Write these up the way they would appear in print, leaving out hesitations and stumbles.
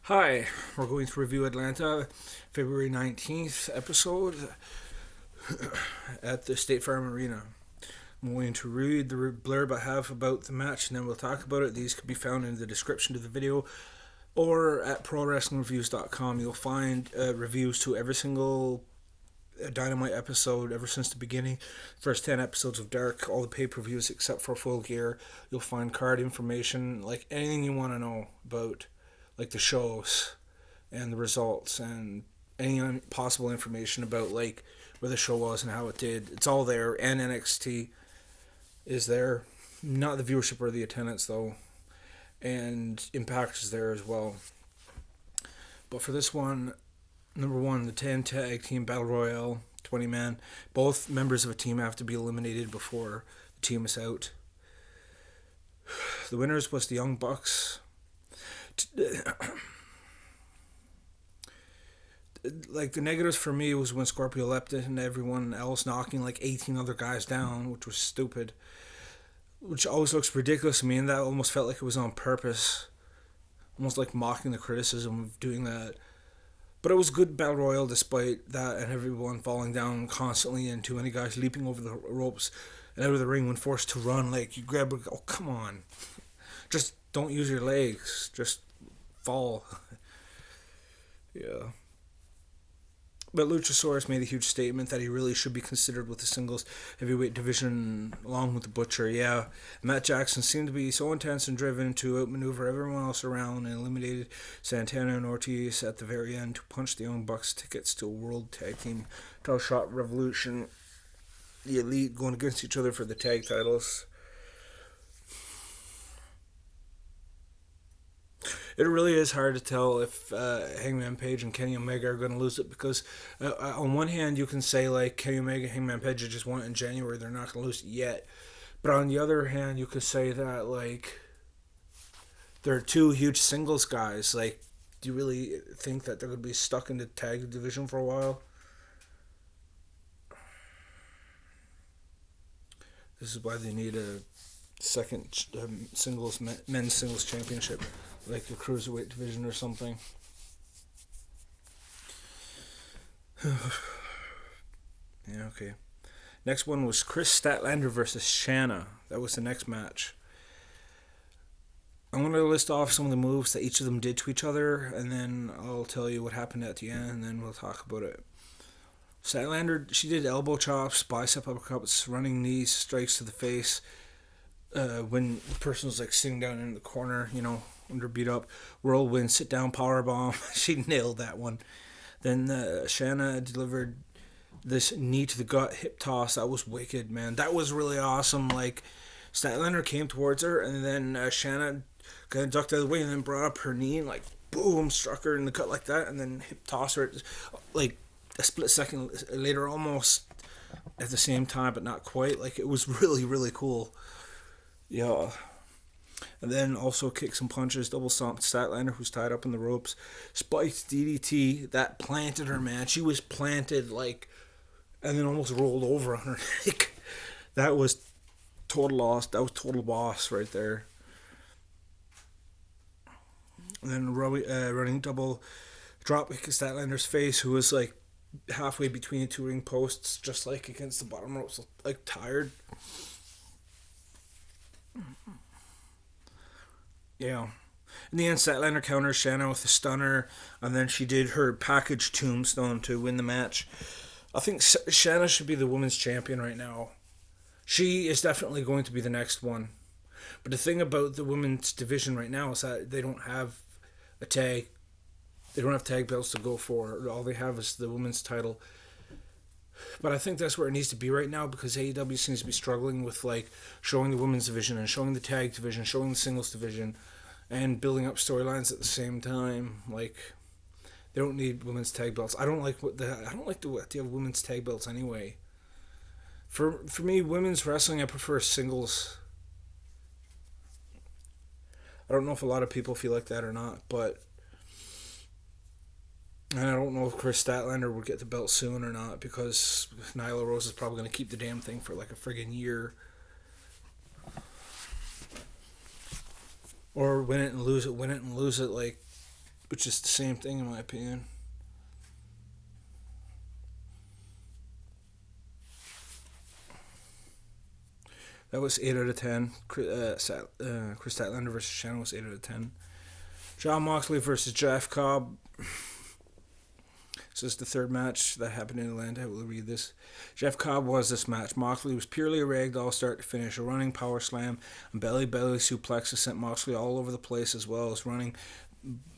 Hi, we're going to review Atlanta, February 19th episode at the State Farm Arena. I'm going to read the blurb I have about the match and then we'll talk about it. These can be found in the description of the video or at prowrestlingreviews.com. You'll find reviews to every single Dynamite episode ever since the beginning. First 10 episodes of Dark, all the pay-per-views except for Full Gear. You'll find card information, like anything you want to know about like the shows and the results and any possible information about like where the show was and how it did. It's all there, and NXT is there. Not the viewership or the attendance though, and Impact is there as well. But for this one, number one, the 10 tag team battle royale, 20 man. Both members of a team have to be eliminated before the team is out. The winners was the Young Bucks. Like the negatives for me was when Scorpio leapt it and everyone else knocking like 18 other guys down, which was stupid, which always looks ridiculous to me, and that almost felt like it was on purpose, almost like mocking the criticism of doing that. But it was good battle royal despite that, and everyone falling down constantly and too many guys leaping over the ropes and out of the ring when forced to run. Like you grab, oh come on, just don't use your legs, just fall. Yeah. But Luchasaurus made a huge statement that he really should be considered with the singles heavyweight division along with the Butcher. Yeah, Matt Jackson seemed to be so intense and driven to outmaneuver everyone else around and eliminated Santana and Ortiz at the very end to punch the Young Bucks tickets to a World Tag Team Title Shot Revolution. The Elite going against each other for the tag titles. It really is hard to tell if Hangman Page and Kenny Omega are going to lose it because on one hand you can say like Kenny Omega and Hangman Page just won it in January, they're not going to lose it yet. But on the other hand you could say that like they're two huge singles guys. Like, do you really think that they're going to be stuck in the tag division for a while? This is why they need a second men's singles championship, like the cruiserweight division or something. Yeah, okay. Next one was Chris Statlander versus Shanna. That was the next match. I'm going to list off some of the moves that each of them did to each other, and then I'll tell you what happened at the end, and then we'll talk about it. Statlander, she did elbow chops, bicep uppercuts, running knees, strikes to the face. When the person was like sitting down in the corner, you know, under beat up, whirlwind, sit down power bomb. She nailed that one. Then Shanna delivered this knee to the gut hip toss. That was wicked, man. That was really awesome. Like Statlander came towards her, and then Shanna kind of ducked out of the way, and then brought up her knee and like boom, struck her in the gut like that, and then hip toss her like a split second later, almost at the same time, but not quite. Like it was really, really cool. Yeah. And then also kicked some punches, double stomped Statlander, who's tied up in the ropes. Spiked DDT, that planted her, man. She was planted, like, and then almost rolled over on her neck. That was total loss. That was total boss right there. And then running double drop kick Statlander's face, who was, like, halfway between the two ring posts, just, like, against the bottom ropes, like, tired. Yeah. In the end, Statlander counters Shanna with a stunner, and then she did her package tombstone to win the match. I think Shanna should be the women's champion right now. She is definitely going to be the next one. But the thing about the women's division right now is that they don't have a tag. They don't have tag belts to go for. All they have is the women's title. But I think that's where it needs to be right now because AEW seems to be struggling with like showing the women's division and showing the tag division, showing the singles division, and building up storylines at the same time. Like they don't need women's tag belts. I don't like the idea of women's tag belts anyway. For me, women's wrestling, I prefer singles. I don't know if a lot of people feel like that or not, but. And I don't know if Chris Statlander will get the belt soon or not because Nyla Rose is probably going to keep the damn thing for like a friggin' year. Or win it and lose it, like which is the same thing in my opinion. That was 8 out of 10. Chris Statlander versus Shannon was 8 out of 10. Jon Moxley versus Jeff Cobb. This is the third match that happened in Atlanta. I will read this. Jeff Cobb was this match. Moxley was purely a ragdoll start to finish. A running power slam and belly suplexes sent Moxley all over the place, as well as running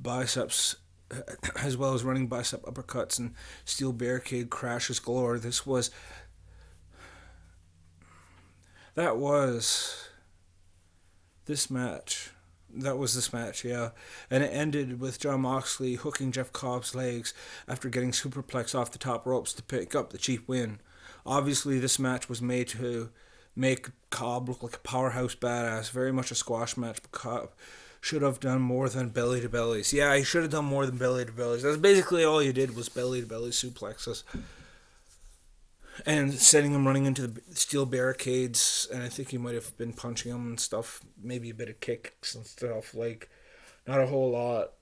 bicep uppercuts and steel barricade crashes galore. This was this match. That was this match, yeah. And it ended with Jon Moxley hooking Jeff Cobb's legs after getting superplexed off the top ropes to pick up the cheap win. Obviously, this match was made to make Cobb look like a powerhouse badass. Very much a squash match, but Cobb should have done more than belly to bellies. Yeah, he should have done more than belly to bellies. That's basically all he did was belly to belly suplexes. And sending him running into the steel barricades, and I think he might have been punching him and stuff, maybe a bit of kicks and stuff, like, not a whole lot.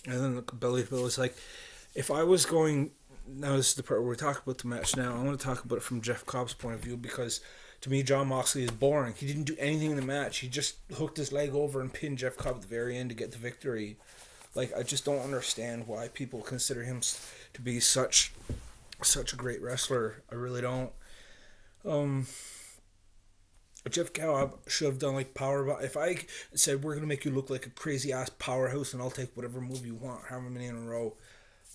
And then the belly to belly was like, if I was going, now this is the part where we talk about the match now, I want to talk about it from Jeff Cobb's point of view, because to me, Jon Moxley is boring. He didn't do anything in the match. He just hooked his leg over and pinned Jeff Cobb at the very end to get the victory. Like, I just don't understand why people consider him to be such a great wrestler. I really don't. Jeff Cobb should have done like power. If I said we're gonna make you look like a crazy ass powerhouse and I'll take whatever move you want, however many in a row,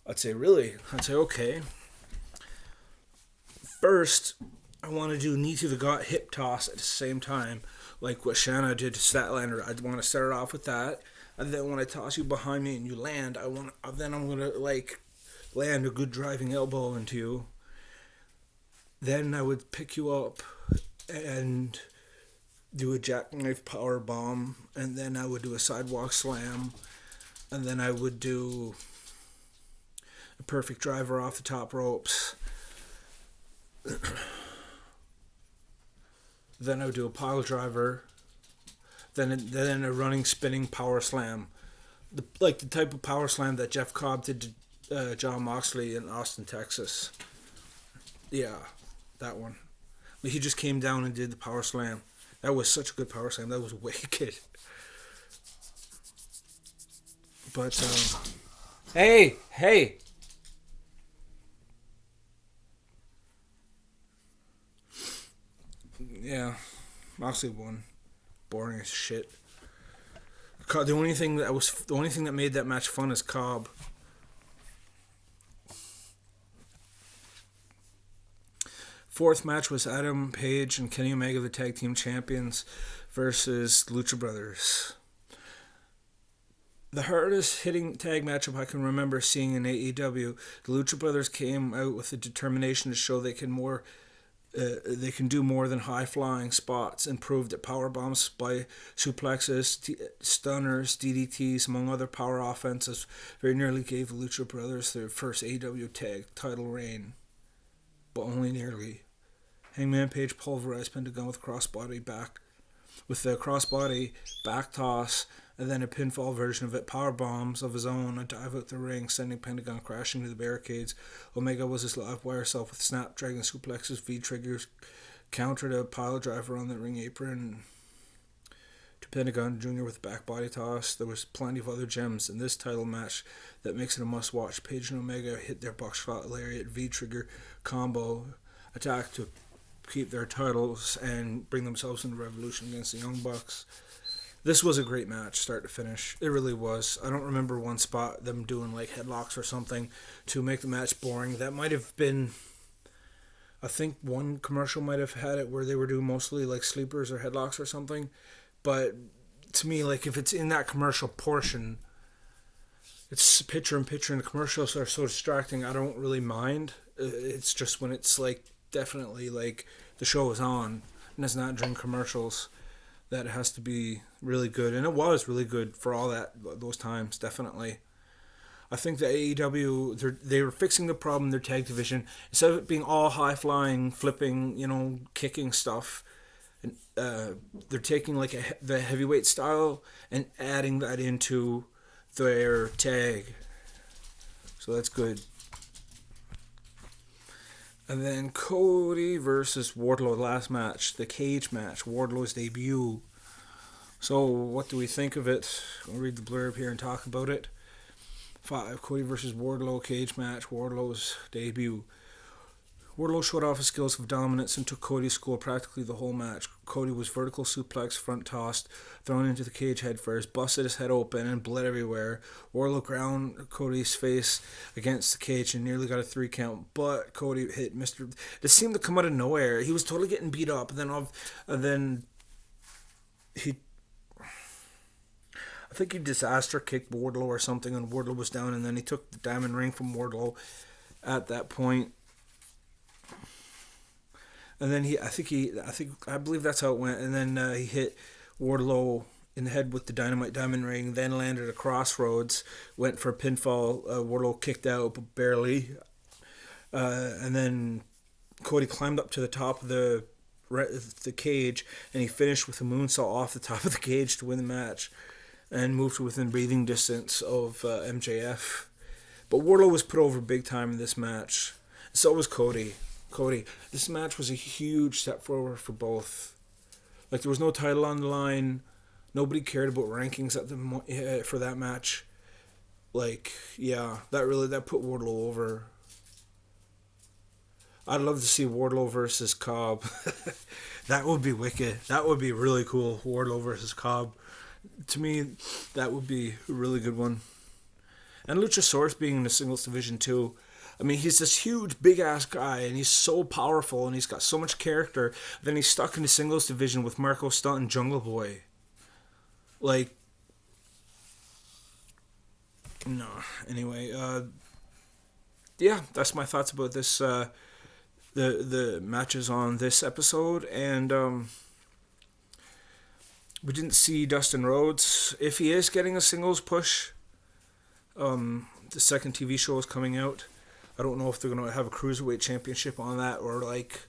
I'd say really. I'd say okay. First, I want to do knee to the gut hip toss at the same time, like what Shanna did to Statlander. I'd want to start it off with that, and then when I toss you behind me and you land, I'm gonna like land a good driving elbow into you. Then I would pick you up and do a jackknife power bomb, and then I would do a sidewalk slam, and then I would do a perfect driver off the top ropes. Then I would do a pile driver, then a running spinning power slam, the type of power slam that Jeff Cobb did to Jon Moxley in Austin, Texas. Yeah, that one. He just came down and did the power slam. That was such a good power slam. That was wicked. But, hey! Yeah, Moxley won. Boring as shit. The only thing that made that match fun is Cobb. Fourth match was Adam Page and Kenny Omega, the tag team champions, versus Lucha Brothers. The hardest hitting tag matchup I can remember seeing in AEW. The Lucha Brothers came out with the determination to show they can do more than high flying spots, and proved that power bombs by suplexes, stunners, DDTs, among other power offenses, very nearly gave the Lucha Brothers their first AEW tag title reign, but only nearly. Hangman Page pulverized Pentagon with the crossbody back toss, and then a pinfall version of it, power bombs of his own, a dive out the ring, sending Pentagon crashing to the barricades. Omega was his live wire self with snapdragon suplexes, V-triggers, countered a pile driver on the ring apron to Pentagon Jr. with back body toss. There was plenty of other gems in this title match that makes it a must-watch. Page and Omega hit their buckshot lariat V-trigger combo attack to keep their titles and bring themselves into Revolution against the Young Bucks. This was a great match, start to finish. It really was. I don't remember one spot them doing like headlocks or something to make the match boring. That might have been, I think one commercial might have had it where they were doing mostly like sleepers or headlocks or something. But to me, like if it's in that commercial portion, it's picture in picture, and the commercials are so distracting, I don't really mind. It's just when it's like definitely like the show is on and it's not during commercials that it has to be really good. And it was really good for all those times, definitely. I think the AEW, they were fixing the problem in their tag division. Instead of it being all high-flying, flipping, kicking stuff, and they're taking like the heavyweight style and adding that into their tag. So that's good. And then Cody versus Wardlow, last match, the cage match, Wardlow's debut. So what do we think of it? I'll read the blurb here and talk about it. 5. Cody versus Wardlow, cage match, Wardlow's debut. Wardlow showed off his skills of dominance and took Cody's school practically the whole match. Cody was vertical suplex, front tossed, thrown into the cage head first, busted his head open and bled everywhere. Wardlow ground Cody's face against the cage and nearly got a 3 count, but Cody hit Mr. This seemed to come out of nowhere. He was totally getting beat up, and then he... I think he disaster kicked Wardlow or something, and Wardlow was down, and then he took the diamond ring from Wardlow at that point. And then I believe that's how it went. And then he hit Wardlow in the head with the Dynamite Diamond Ring, then landed a crossroads, went for a pinfall. Wardlow kicked out, but barely. And then Cody climbed up to the top of the cage, and he finished with a moonsault off the top of the cage to win the match, and moved to within breathing distance of MJF. But Wardlow was put over big time in this match. So was Cody. This match was a huge step forward for both. Like, there was no title on the line. Nobody cared about rankings for that match. Like, yeah, that put Wardlow over. I'd love to see Wardlow versus Cobb. That would be wicked. That would be really cool. Wardlow versus Cobb. To me, that would be a really good one. And Luchasaurus being in the singles division too. I mean, he's this huge, big-ass guy, and he's so powerful, and he's got so much character. Then he's stuck in the singles division with Marco Stunt and Jungle Boy. Like, no. Anyway, yeah, that's my thoughts about this, the matches on this episode. And we didn't see Dustin Rhodes. If he is getting a singles push, the second TV show is coming out. I don't know if they're going to have a Cruiserweight Championship on that, or like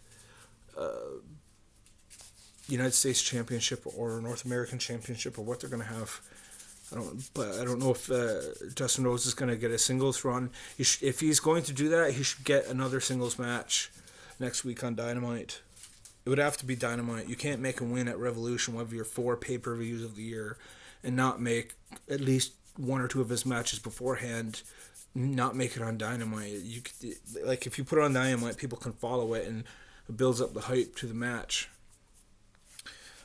United States Championship or North American Championship, or what they're going to have. I don't know if Dustin Rhodes is going to get a singles run. If he's going to do that, he should get another singles match next week on Dynamite. It would have to be Dynamite. You can't make him win at Revolution, one of your 4 pay-per-views of the year, and not make at least 1 or 2 of his matches beforehand. Not make it on Dynamite. Like, if you put it on Dynamite, people can follow it, and it builds up the hype to the match.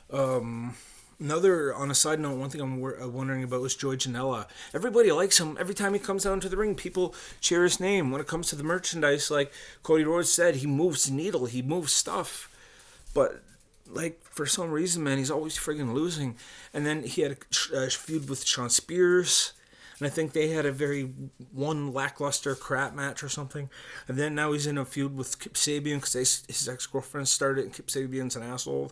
On a side note, one thing I'm wondering about is Joey Janela. Everybody likes him. Every time he comes down to the ring, people cheer his name. When it comes to the merchandise, like Cody Rhodes said, he moves the needle. He moves stuff. But, like, for some reason, man, he's always friggin' losing. And then he had a feud with Sean Spears. And I think they had a very lackluster crap match or something. And then now he's in a feud with Kip Sabian because his ex-girlfriend started and Kip Sabian's an asshole.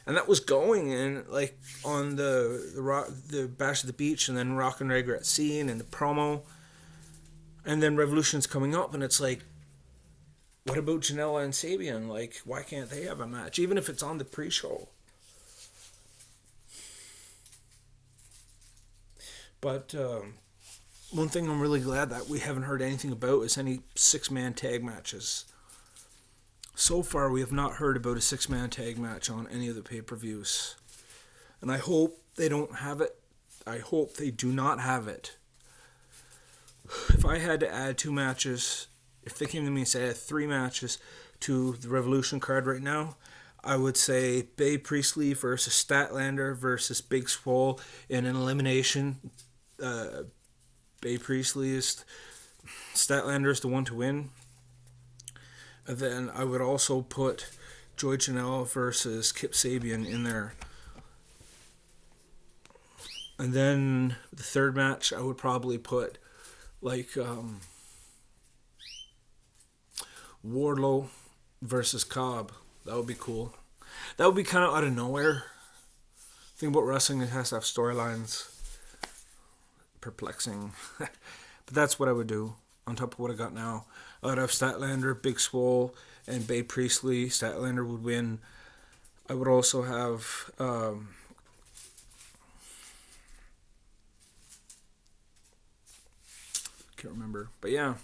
And that was going, and like on the Bash at the Beach, and then Rock and Regret Scene and the promo. And then Revolution's coming up, and it's like, what about Janela and Sabian? Like, why can't they have a match? Even if it's on the pre-show. But one thing I'm really glad that we haven't heard anything about is any 6-man tag matches. So far, we have not heard about a 6-man tag match on any of the pay-per-views. And I hope they don't have it. I hope they do not have it. If I had to add 2 matches, if they came to me and said I had 3 matches to the Revolution card right now, I would say Bae Priestley versus Statlander versus Big Swole in an elimination. Bae Priestley Statlander is the one to win. And then I would also put Joey Janela versus Kip Sabian in there. And then the third match, I would probably put like Wardlow versus Cobb. That would be cool. That would be kind of out of nowhere. The thing about wrestling, it has to have storylines. Perplexing. But that's what I would do on top of what I got now. I'd have Statlander, Big Swole, and Bae Priestley. Statlander would win. I would also have can't remember. But yeah,